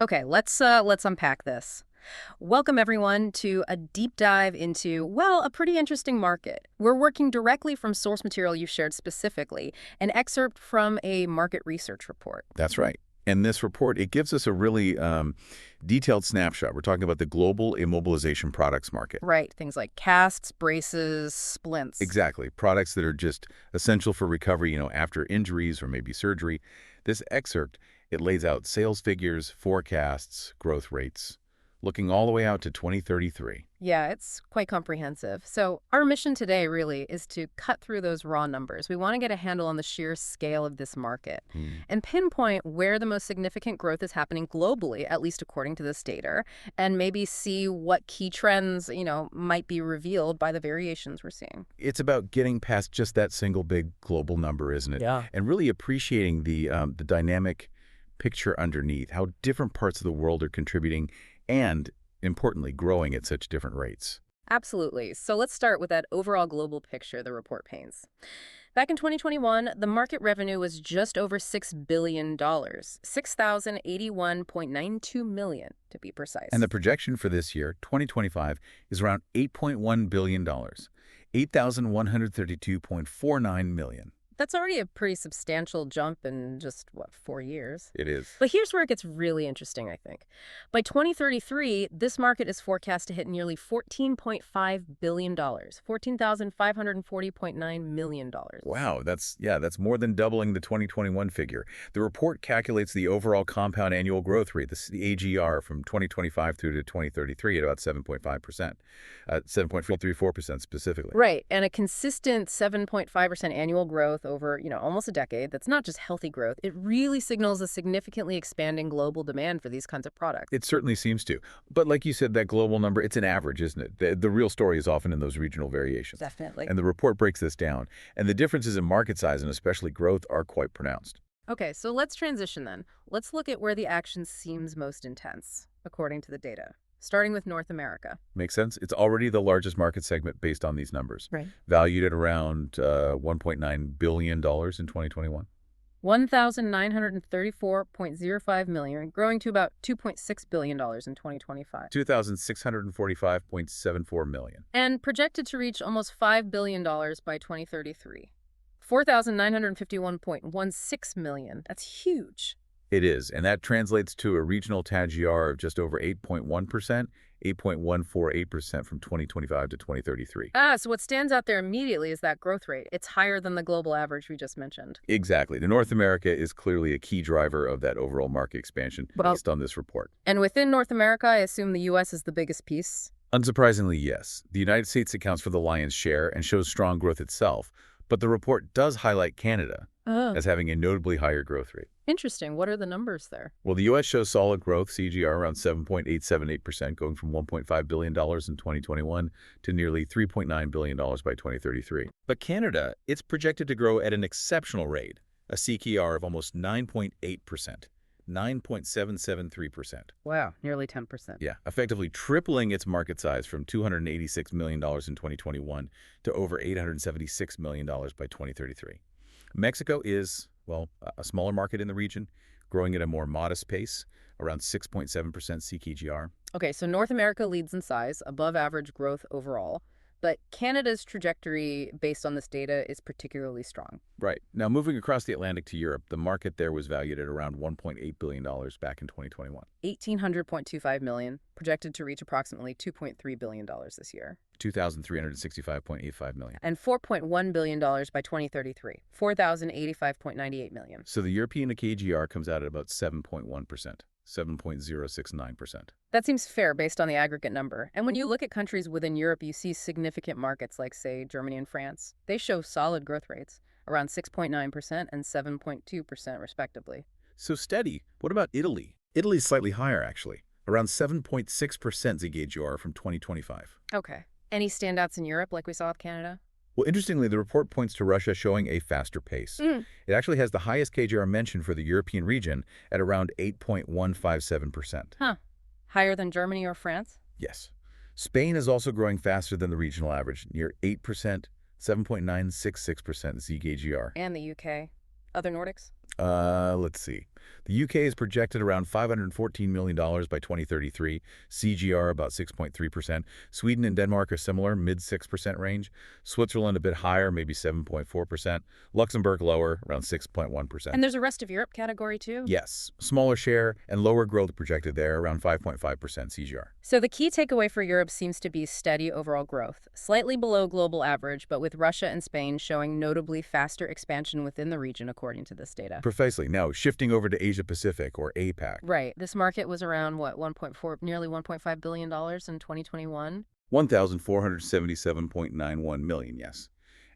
Okay, let's unpack this. Welcome everyone to a deep dive into, well, a pretty interesting market. We're working directly from source material you shared specifically, an excerpt from a market research report. That's right. And this report, it gives us a really detailed snapshot. We're talking about the global immobilization products market. Right, things like casts, braces, splints. Exactly. Products that are just essential for recovery, after injuries or maybe surgery. This excerpt, it lays out sales figures, forecasts, growth rates, looking all the way out to 2033. Yeah, it's quite comprehensive. So our mission today really is to cut through those raw numbers. We want to get a handle on the sheer scale of this market Hmm. and pinpoint where the most significant growth is happening globally, at least according to this data, and maybe see what key trends, might be revealed by the variations we're seeing. It's about getting past just that single big global number, isn't it? Yeah. And really appreciating the dynamic picture underneath, how different parts of the world are contributing and, importantly, growing at such different rates. Absolutely. So let's start with that overall global picture the report paints. Back in 2021, the market revenue was just over $6 billion, 6,081.92 million to be precise. And the projection for this year, 2025, is around $8.1 billion, 8,132.49 million. That's already a pretty substantial jump in just, 4 years? It is. But here's where it gets really interesting, I think. By 2033, this market is forecast to hit nearly $14.5 billion, $14,540.9 million. Wow, that's more than doubling the 2021 figure. The report calculates the overall compound annual growth rate, the AGR, from 2025 through to 2033 at about 7.5%, 7.34% specifically. Right, and a consistent 7.5% annual growth over, almost a decade, that's not just healthy growth. It really signals a significantly expanding global demand for these kinds of products. It certainly seems to. But like you said, that global number, it's an average, isn't it? The real story is often in those regional variations. Definitely. And the report breaks this down. And the differences in market size and especially growth are quite pronounced. Okay, so let's transition then. Let's look at where the action seems most intense, according to the data. Starting with North America. Makes sense? It's already the largest market segment based on these numbers. Right. Valued at around $1.9 billion in 2021. $1,934.05 million, growing to about $2.6 billion in 2025. $2,645.74 million. And projected to reach almost $5 billion by 2033. $4,951.16 million. That's huge. It is, and that translates to a regional CAGR of just over 8.1%, 8.148% from 2025 to 2033. So what stands out there immediately is that growth rate. It's higher than the global average we just mentioned. Exactly. The North America is clearly a key driver of that overall market expansion based on this report. And within North America, I assume the U.S. is the biggest piece? Unsurprisingly, yes. The United States accounts for the lion's share and shows strong growth itself, but the report does highlight Canada as having a notably higher growth rate. Interesting. What are the numbers there? Well, the U.S. shows solid growth, CAGR around 7.878%, going from $1.5 billion in 2021 to nearly $3.9 billion by 2033. But Canada, it's projected to grow at an exceptional rate, a CAGR of almost 9.8%, 9.773%. Wow, nearly 10%. Yeah, effectively tripling its market size from $286 million in 2021 to over $876 million by 2033. Mexico is, well, a smaller market in the region, growing at a more modest pace, around 6.7% CAGR. Okay, so North America leads in size, above average growth overall. But Canada's trajectory, based on this data, is particularly strong. Right. Now, moving across the Atlantic to Europe, the market there was valued at around $1.8 billion back in 2021. $1,800.25 million, projected to reach approximately $2.3 billion this year. $2,365.85 million. And $4.1 billion by 2033, $4,085.98 million. So the European CAGR comes out at about 7.1%. 7.069%. That seems fair based on the aggregate number. And when you look at countries within Europe, you see significant markets like, say, Germany and France. They show solid growth rates, around 6.9% and 7.2% respectively. So steady. What about Italy? Italy's slightly higher, actually, around 7.6% CAGR from 2025. Okay. Any standouts in Europe like we saw with Canada? Well, interestingly, the report points to Russia showing a faster pace. It actually has the highest CAGR mentioned for the European region at around 8.157%. Huh. Higher than Germany or France? Yes. Spain is also growing faster than the regional average, near 8%, 7.966% CAGR. And the UK. Other Nordics? Let's see. The UK is projected around $514 million by 2033, CGR about 6.3%. Sweden and Denmark are similar, mid-6% range. Switzerland a bit higher, maybe 7.4%. Luxembourg lower, around 6.1%. And there's a rest of Europe category too? Yes, smaller share and lower growth projected there, around 5.5% CGR. So the key takeaway for Europe seems to be steady overall growth, slightly below global average, but with Russia and Spain showing notably faster expansion within the region, according to this data. Precisely. Now, shifting over to Asia Pacific, or APAC. Right. This market was around, what, 1.4, nearly $1.5 billion in 2021? 1,477.91 million, yes.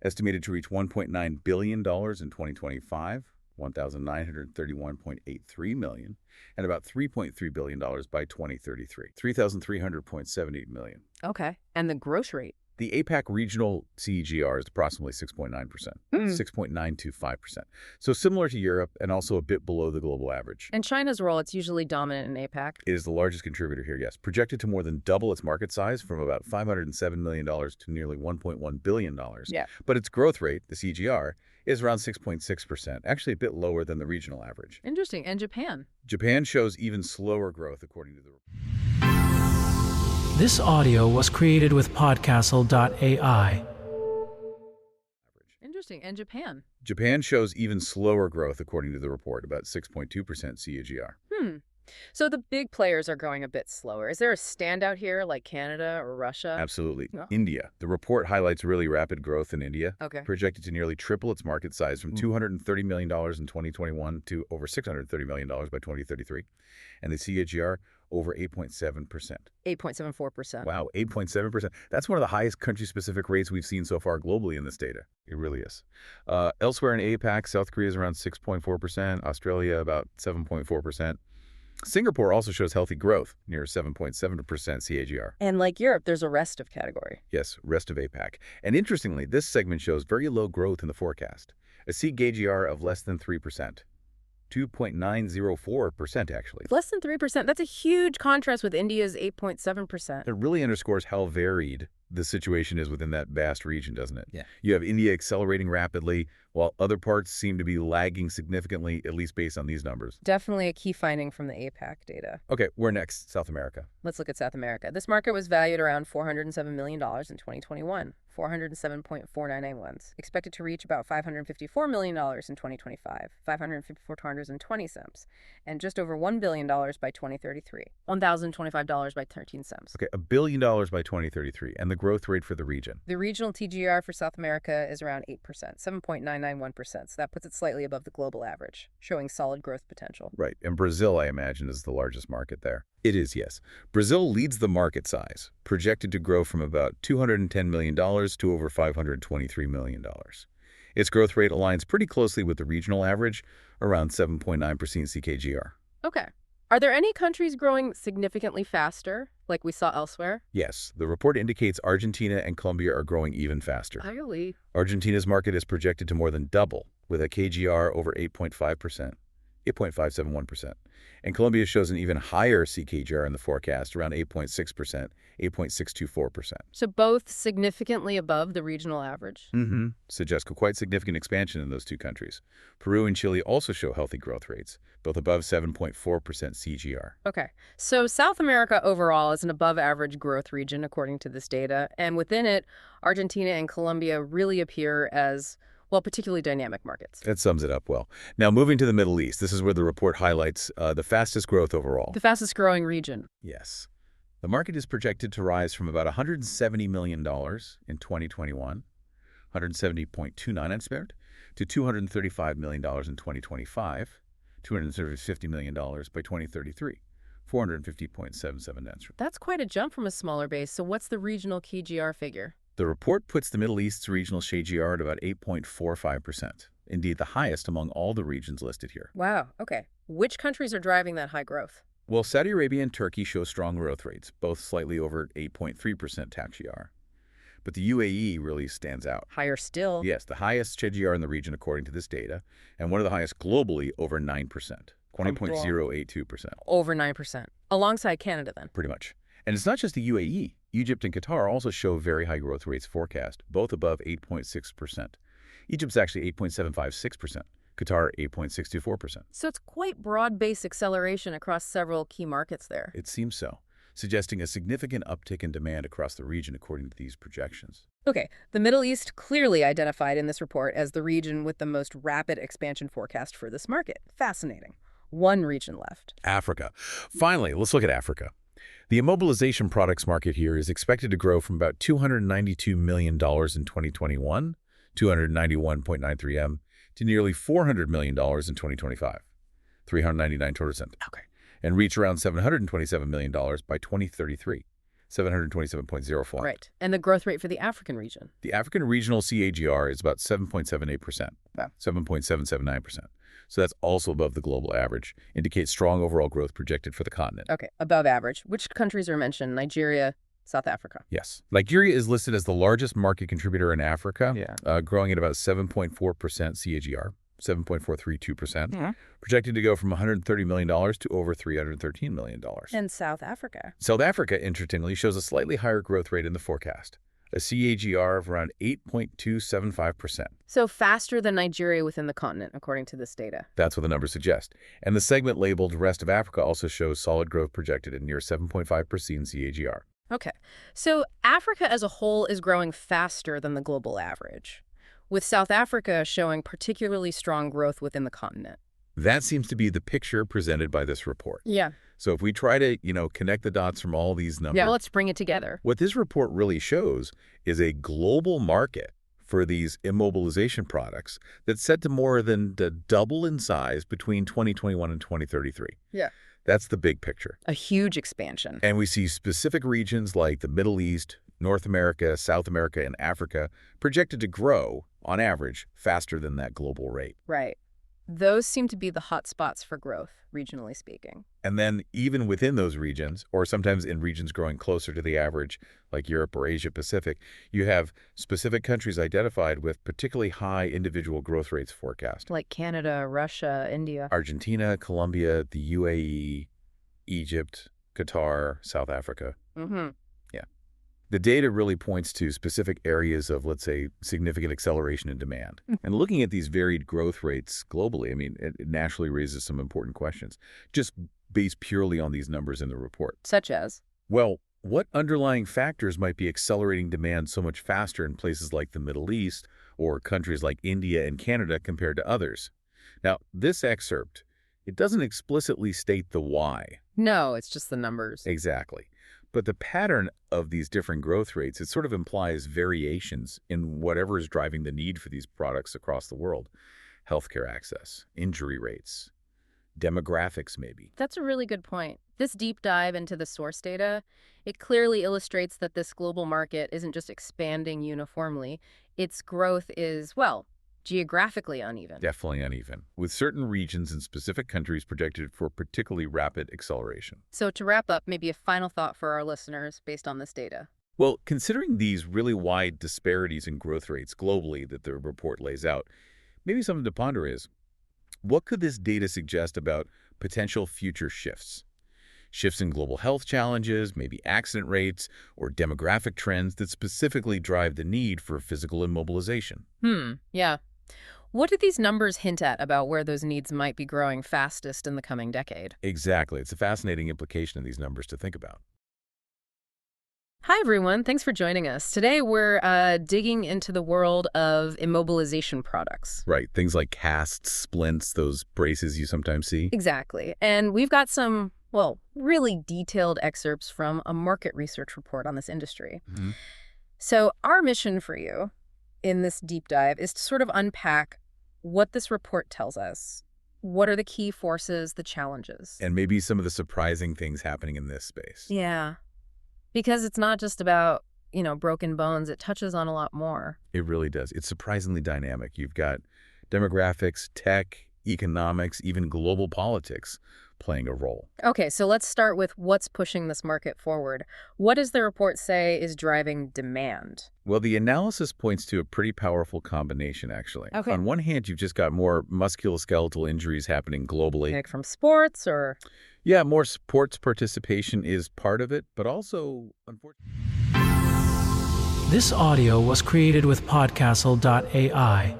Estimated to reach $1.9 billion in 2025, 1,931.83 million, and about $3.3 billion by 2033, 3,300.78 million. Okay. And the growth rate? The APAC regional CAGR is approximately 6.9%, 6.925%. So similar to Europe and also a bit below the global average. And China's role, it's usually dominant in APAC. It is the largest contributor here, yes. Projected to more than double its market size from about $507 million to nearly $1.1 billion. Yeah. But its growth rate, the CAGR, is around 6.6%, actually a bit lower than the regional average. Interesting. And Japan? Japan shows even slower growth, according to the report. This audio was created with podcastle.ai. Interesting. And Japan? Japan shows even slower growth, according to the report, about 6.2% CAGR. So the big players are growing a bit slower. Is there a standout here, like Canada or Russia? Absolutely. Oh. India. The report highlights really rapid growth in India. Okay. Projected to nearly triple its market size from $230 million in 2021 to over $630 million by 2033. And the CAGR over 8.7%. 8.74%. Wow, 8.7%. That's one of the highest country-specific rates we've seen so far globally in this data. It really is. Elsewhere in APAC, South Korea is around 6.4%, Australia about 7.4%. Singapore also shows healthy growth, near 7.7% CAGR. And like Europe, there's a rest of category. Yes, rest of APAC. And interestingly, this segment shows very low growth in the forecast. A CAGR of less than 3%. 2.904% actually. Less than 3%. That's a huge contrast with India's 8.7%. It really underscores how varied the situation is within that vast region, doesn't it? Yeah. You have India accelerating rapidly, while other parts seem to be lagging significantly, at least based on these numbers. Definitely a key finding from the APAC data. Okay, where next? South America. Let's look at South America. This market was valued around $407 million in 2021. 407.491, expected to reach about $554 million in 2025, $554.20, and just over $1 billion by 2033, $1,025 by 13 cents. Okay, $1 billion by 2033, and the growth rate for the region. The regional TGR for South America is around 8%, 7.991%, so that puts it slightly above the global average, showing solid growth potential. Right, and Brazil, I imagine, is the largest market there. It is, yes. Brazil leads the market size, projected to grow from about $210 million to over $523 million. Its growth rate aligns pretty closely with the regional average, around 7.9% CAGR. Okay. Are there any countries growing significantly faster, like we saw elsewhere? Yes, the report indicates Argentina and Colombia are growing even faster. Really? Argentina's market is projected to more than double, with a CAGR over 8.5%. 8.571%. And Colombia shows an even higher CAGR in the forecast, around 8.6%, 8.624%. So both significantly above the regional average? Suggests quite significant expansion in those two countries. Peru and Chile also show healthy growth rates, both above 7.4% CAGR. Okay. So South America overall is an above-average growth region, according to this data. And within it, Argentina and Colombia really appear as, well, particularly dynamic markets. That sums it up well. Now, moving to the Middle East, this is where the report highlights the fastest growth overall. The fastest growing region. Yes. The market is projected to rise from about $170 million in 2021, 170.29 I'm spared, to $235 million in 2025, $250 million by 2033, 450.77 answer. That's quite a jump from a smaller base. So what's the regional CAGR figure? The report puts the Middle East's regional CAGR at about 8.45%, indeed the highest among all the regions listed here. Wow. Okay. Which countries are driving that high growth? Well, Saudi Arabia and Turkey show strong growth rates, both slightly over 8.3% CAGR. But the UAE really stands out. Higher still. Yes, the highest CAGR in the region according to this data, and one of the highest globally, over 9%, 20.082%. Over 9%. Alongside Canada, then. Pretty much. And it's not just the UAE. Egypt and Qatar also show very high growth rates forecast, both above 8.6%. Egypt's actually 8.756%. Qatar 8.624%. So it's quite broad-based acceleration across several key markets there. It seems so, suggesting a significant uptick in demand across the region according to these projections. Okay, the Middle East clearly identified in this report as the region with the most rapid expansion forecast for this market. Fascinating. One region left. Africa. Finally, let's look at Africa. The Immobilization Products Market here is expected to grow from about $292 million in 2021, 291.93 M, to nearly $400 million in 2025, 399%. Okay. And reach around $727 million by 2033, 727.04. Right. And the growth rate for the African region? The African regional CAGR is about 7.78%, 7.779%. So that's also above the global average, indicates strong overall growth projected for the continent. Okay, above average. Which countries are mentioned? Nigeria, South Africa? Yes. Nigeria is listed as the largest market contributor in Africa, growing at about 7.4% CAGR, 7.432%, projected to go from $130 million to over $313 million. And South Africa? South Africa, interestingly, shows a slightly higher growth rate in the forecast, a CAGR of around 8.275%. So faster than Nigeria within the continent, according to this data. That's what the numbers suggest. And the segment labeled Rest of Africa also shows solid growth projected at near 7.5% CAGR. Okay. So Africa as a whole is growing faster than the global average, with South Africa showing particularly strong growth within the continent. That seems to be the picture presented by this report. Yeah. So if we try to, connect the dots from all these numbers. Yeah, let's bring it together. What this report really shows is a global market for these immobilization products that's set to more than double in size between 2021 and 2033. Yeah. That's the big picture. A huge expansion. And we see specific regions like the Middle East, North America, South America, and Africa projected to grow, on average, faster than that global rate. Right. Those seem to be the hot spots for growth, regionally speaking. And then even within those regions, or sometimes in regions growing closer to the average, like Europe or Asia Pacific, you have specific countries identified with particularly high individual growth rates forecast. Like Canada, Russia, India. Argentina, Colombia, the UAE, Egypt, Qatar, South Africa. Mm-hmm. The data really points to specific areas of, let's say, significant acceleration in demand. And looking at these varied growth rates globally, it naturally raises some important questions, just based purely on these numbers in the report. Such as? Well, what underlying factors might be accelerating demand so much faster in places like the Middle East or countries like India and Canada compared to others? Now, this excerpt, it doesn't explicitly state the why. No, it's just the numbers. Exactly. But the pattern of these different growth rates, it sort of implies variations in whatever is driving the need for these products across the world. Healthcare access, injury rates, demographics maybe. That's a really good point. This deep dive into the source data, it clearly illustrates that this global market isn't just expanding uniformly. Its growth is, well, geographically uneven. Definitely uneven, with certain regions and specific countries projected for particularly rapid acceleration. So to wrap up, maybe a final thought for our listeners based on this data. Well, considering these really wide disparities in growth rates globally that the report lays out, maybe something to ponder is, what could this data suggest about potential future shifts? Shifts in global health challenges, maybe accident rates, or demographic trends that specifically drive the need for physical immobilization. Yeah. What do these numbers hint at about where those needs might be growing fastest in the coming decade? Exactly. It's a fascinating implication of these numbers to think about. Hi, everyone. Thanks for joining us. Today, we're digging into the world of immobilization products. Right. Things like casts, splints, those braces you sometimes see. Exactly. And we've got some, well, really detailed excerpts from a market research report on this industry. Mm-hmm. So our mission for you in this deep dive is to sort of unpack what this report tells us. What are the key forces, the challenges? And maybe some of the surprising things happening in this space. Yeah. Because it's not just about, broken bones. It touches on a lot more. It really does. It's surprisingly dynamic. You've got demographics, tech, economics, even global politics playing a role. Okay, so let's start with what's pushing this market forward. What does the report say is driving demand? Well, the analysis points to a pretty powerful combination, actually. Okay. On one hand, you've just got more musculoskeletal injuries happening globally. Like from sports or? Yeah, more sports participation is part of it, but also, unfortunately... This audio was created with podcastle.ai.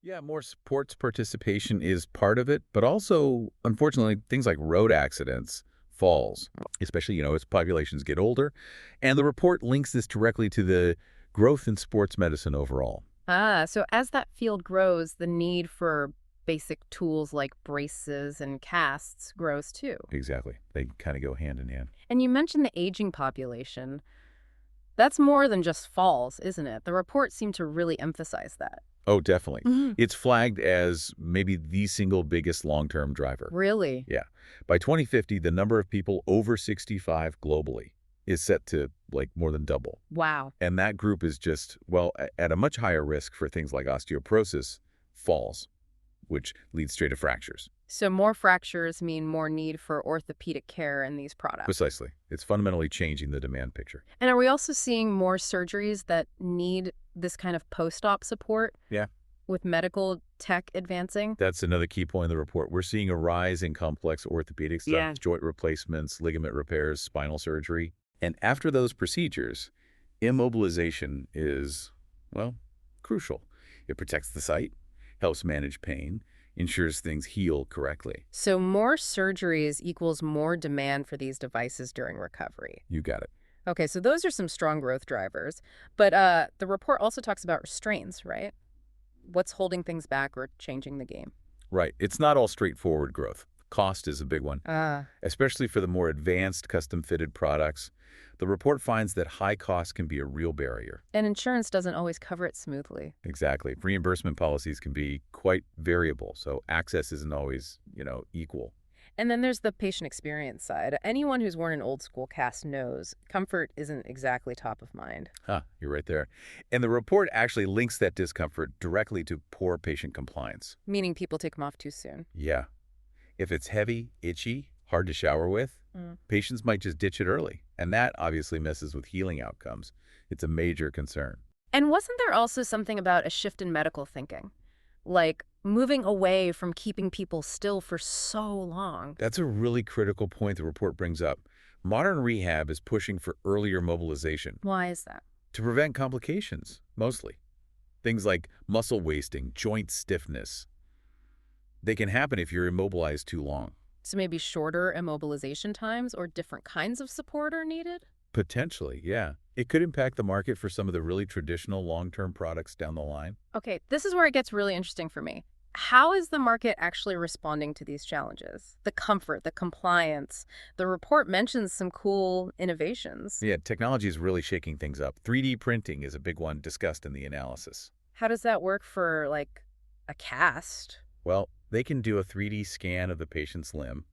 Yeah, more sports participation is part of it, but also, unfortunately, things like road accidents, falls, especially, as populations get older. And the report links this directly to the growth in sports medicine overall. Ah, so as that field grows, the need for basic tools like braces and casts grows too. Exactly. They kind of go hand in hand. And you mentioned the aging population. That's more than just falls, isn't it? The report seemed to really emphasize that. Oh, definitely. Mhm. It's flagged as maybe the single biggest long-term driver. Really? Yeah. By 2050, the number of people over 65 globally is set to, more than double. Wow. And that group is just, at a much higher risk for things like osteoporosis, falls, which leads straight to fractures. So more fractures mean more need for orthopedic care in these products. Precisely. It's fundamentally changing the demand picture. And are we also seeing more surgeries that need this kind of post-op support? Yeah. With medical tech advancing? That's another key point in the report. We're seeing a rise in complex orthopedic stuff, Yeah. joint replacements, ligament repairs, spinal surgery. And after those procedures, immobilization is, crucial. It protects the site, helps manage pain, ensures things heal correctly. So more surgeries equals more demand for these devices during recovery. You got it. Okay, so those are some strong growth drivers. But the report also talks about restraints, right? What's holding things back or changing the game? Right. It's not all straightforward growth. Cost is a big one, Ah. especially for the more advanced custom-fitted products. The report finds that high cost can be a real barrier. And insurance doesn't always cover it smoothly. Exactly. Reimbursement policies can be quite variable, so access isn't always, equal. And then there's the patient experience side. Anyone who's worn an old school cast knows comfort isn't exactly top of mind. You're right there. And the report actually links that discomfort directly to poor patient compliance. Meaning people take them off too soon. Yeah. If it's heavy, itchy, hard to shower with, patients might just ditch it early. And that obviously messes with healing outcomes. It's a major concern. And wasn't there also something about a shift in medical thinking? Like moving away from keeping people still for so long. That's a really critical point the report brings up. Modern rehab is pushing for earlier mobilization Why is that? to prevent complications, mostly. Things like muscle wasting, joint stiffness. They can happen if you're immobilized too long. So maybe shorter immobilization times or different kinds of support are needed? Potentially, yeah. It could impact the market for some of the really traditional long-term products down the line. Okay, this is where it gets really interesting for me. How is the market actually responding to these challenges? The comfort, the compliance. The report mentions some cool innovations. Yeah, technology is really shaking things up. 3D printing is a big one discussed in the analysis. How does that work for, like, a cast? Well, they can do a 3D scan of the patient's limb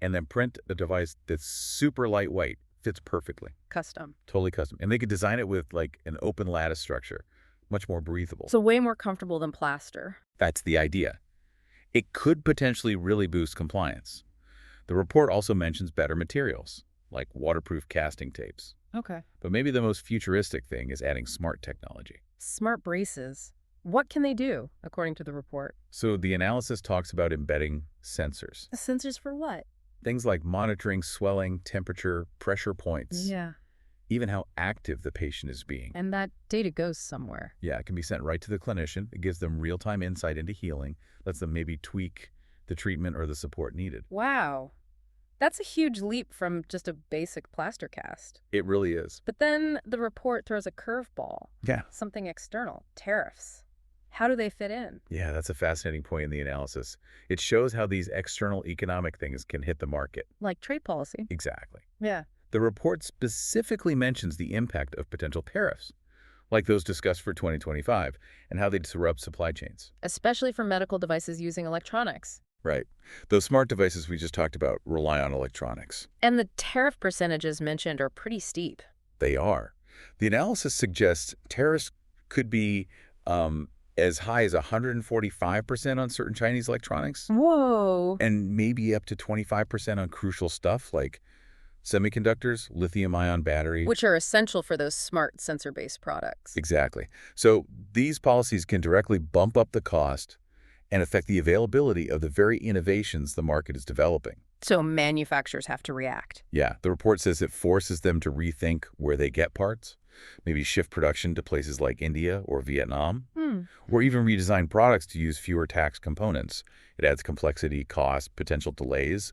and then print a device that's super lightweight, fits perfectly, Custom. totally custom. And they could design it with an open lattice structure, much more breathable. So way more comfortable than plaster. That's the idea. It could potentially really boost compliance. The report also mentions better materials, like waterproof casting tapes. Okay. But maybe the most futuristic thing is adding smart technology. Smart braces. What can they do, according to the report? So the analysis talks about embedding sensors. Sensors for what? Things like monitoring swelling, temperature, pressure points, Yeah. even how active the patient is being. And that data goes somewhere. Yeah, it can be sent right to the clinician. It gives them real-time insight into healing, lets them maybe tweak the treatment or the support needed. Wow. That's a huge leap from just a basic plaster cast. It really is. But then the report throws a curveball. Yeah. Something external. Tariffs. How do they fit in? Yeah, that's a fascinating point in the analysis. It shows how these external economic things can hit the market. Like trade policy. Exactly. Yeah. The report specifically mentions the impact of potential tariffs, like those discussed for 2025, and how they disrupt supply chains. Especially for medical devices using electronics. Right. Those smart devices we just talked about rely on electronics. And the tariff percentages mentioned are pretty steep. They are. The analysis suggests tariffs could be as high as 145% on certain Chinese electronics, Whoa. and maybe up to 25% on crucial stuff like semiconductors, lithium-ion battery. Which are essential for those smart sensor-based products. Exactly. So these policies can directly bump up the cost and affect the availability of the very innovations the market is developing. So manufacturers have to react. Yeah, the report says it forces them to rethink where they get parts, maybe shift production to places like India or Vietnam, Hmm. or even redesign products to use fewer tax components. It adds complexity, cost, potential delays,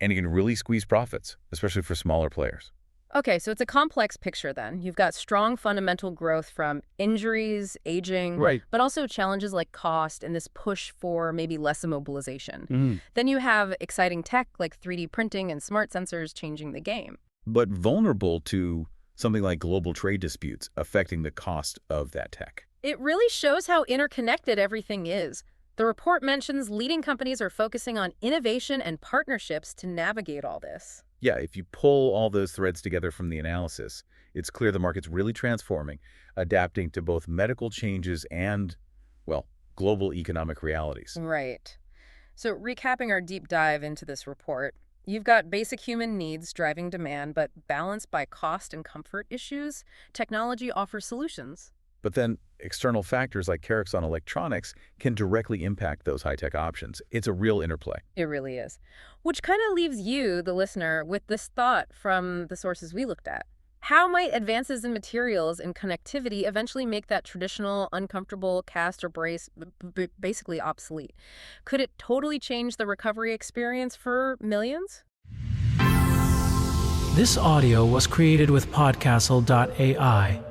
and it can really squeeze profits, especially for smaller players. Okay, so it's a complex picture then. You've got strong fundamental growth from injuries, aging, Right. but also challenges like cost and this push for maybe less immobilization. Mhm. Then you have exciting tech like 3D printing and smart sensors changing the game. But vulnerable to something like global trade disputes affecting the cost of that tech. It really shows how interconnected everything is. The report mentions leading companies are focusing on innovation and partnerships to navigate all this. Yeah, if you pull all those threads together from the analysis, it's clear the market's really transforming, adapting to both medical changes and, well, global economic realities. Right. So, recapping our deep dive into this report, you've got basic human needs driving demand, but balanced by cost and comfort issues, technology offers solutions. But then external factors like tariffs on electronics can directly impact those high-tech options. It's a real interplay. It really is. Which kind of leaves you, the listener, with this thought from the sources we looked at. How might advances in materials and connectivity eventually make that traditional, uncomfortable cast or brace basically obsolete? Could it totally change the recovery experience for millions? This audio was created with podcastle.ai.